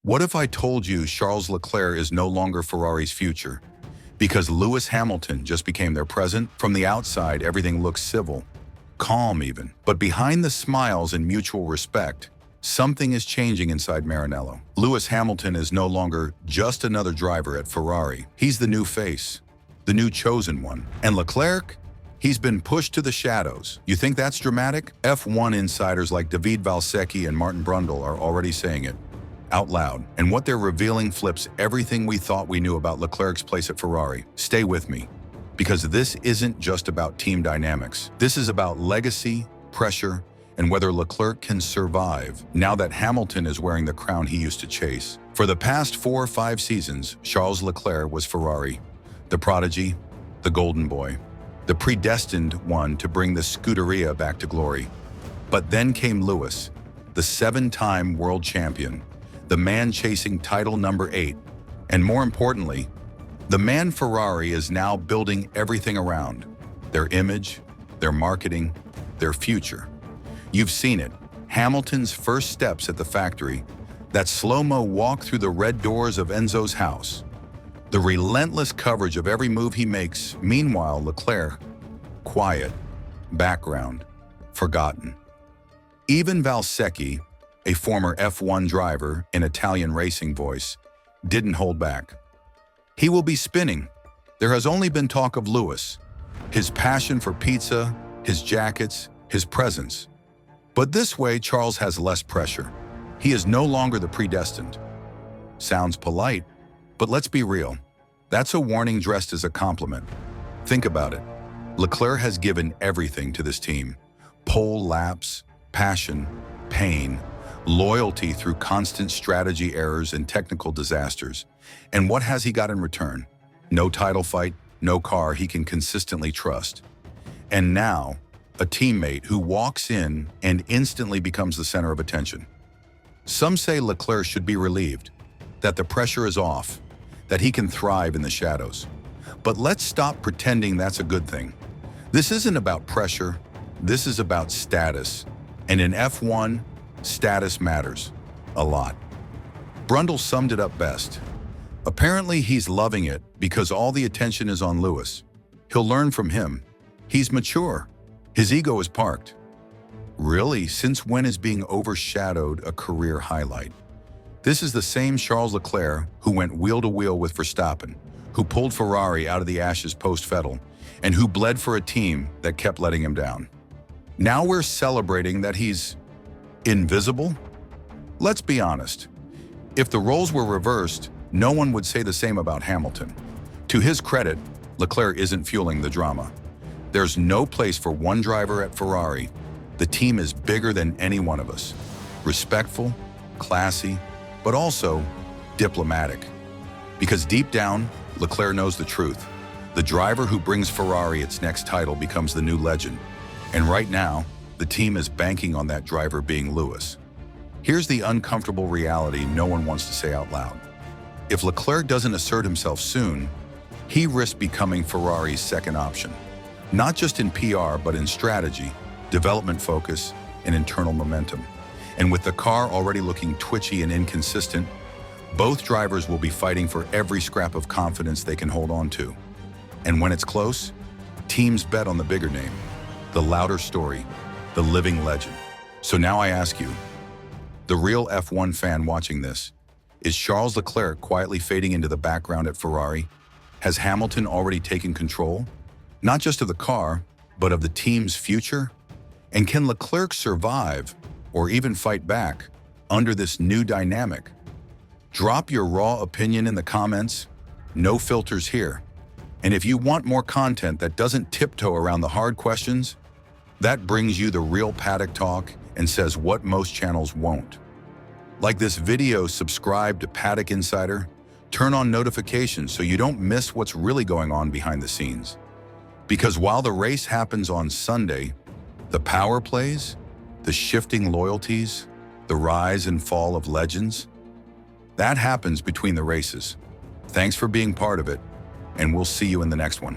What if I told you Charles Leclerc is no longer Ferrari's future? Because Lewis Hamilton just became their present? From the outside, everything looks civil, calm even. But behind the smiles and mutual respect, something is changing inside Maranello. Lewis Hamilton is no longer just another driver at Ferrari. He's the new face, the new chosen one. And Leclerc? He's been pushed to the shadows. You think that's dramatic? F1 insiders like Davide Valsecchi and Martin Brundle are already saying it out loud. And what they're revealing flips everything we thought we knew about Leclerc's place at Ferrari. Stay with me, because this isn't just about team dynamics. This is about legacy, pressure, and whether Leclerc can survive now that Hamilton is wearing the crown he used to chase. For the past 4 or 5 seasons, Charles Leclerc was Ferrari, the prodigy, the golden boy, the predestined one to bring the Scuderia back to glory. But then came Lewis, the 7-time world champion, the man chasing title number 8, and more importantly, the man Ferrari is now building everything around: their image, their marketing, their future. You've seen it, Hamilton's first steps at the factory, that slow-mo walk through the red doors of Enzo's house, the relentless coverage of every move he makes. Meanwhile, Leclerc, quiet, background, forgotten. Even Valsecchi, a former F1 driver in Italian racing voice, didn't hold back. He will be spinning. There has only been talk of Lewis, his passion for pizza, his jackets, his presence. But this way, Charles has less pressure. He is no longer the predestined. Sounds polite, but let's be real. That's a warning dressed as a compliment. Think about it. Leclerc has given everything to this team: pole laps, passion, pain, loyalty through constant strategy errors and technical disasters. And what has he got in return? No title fight, no car he can consistently trust. And now, a teammate who walks in and instantly becomes the center of attention. Some say Leclerc should be relieved, that the pressure is off, that he can thrive in the shadows. But let's stop pretending that's a good thing. This isn't about pressure, this is about status. And in F1, status matters a lot. Brundle summed it up best. Apparently he's loving it because all the attention is on Lewis. He'll learn from him. He's mature. His ego is parked. Really, since when is being overshadowed a career highlight? This is the same Charles Leclerc who went wheel to wheel with Verstappen, who pulled Ferrari out of the ashes post-Vettel, and who bled for a team that kept letting him down. Now we're celebrating that he's invisible? Let's be honest. If the roles were reversed, no one would say the same about Hamilton. To his credit, Leclerc isn't fueling the drama. There's no place for one driver at Ferrari. The team is bigger than any one of us. Respectful, classy, but also diplomatic. Because deep down, Leclerc knows the truth. The driver who brings Ferrari its next title becomes the new legend. And right now, the team is banking on that driver being Lewis. Here's the uncomfortable reality no one wants to say out loud. If Leclerc doesn't assert himself soon, he risks becoming Ferrari's second option. Not just in PR, but in strategy, development focus, and internal momentum. And with the car already looking twitchy and inconsistent, both drivers will be fighting for every scrap of confidence they can hold on to. And when it's close, teams bet on the bigger name, the louder story, the living legend. So now I ask you, the real F1 fan watching this, is Charles Leclerc quietly fading into the background at Ferrari? Has Hamilton already taken control? Not just of the car, but of the team's future? And can Leclerc survive, or even fight back, under this new dynamic? Drop your raw opinion in the comments. No filters here. And if you want more content that doesn't tiptoe around the hard questions, that brings you the real paddock talk and says what most channels won't. Like this video, subscribe to Paddock Insider, turn on notifications so you don't miss what's really going on behind the scenes. Because while the race happens on Sunday, the power plays, the shifting loyalties, the rise and fall of legends, that happens between the races. Thanks for being part of it, and we'll see you in the next one.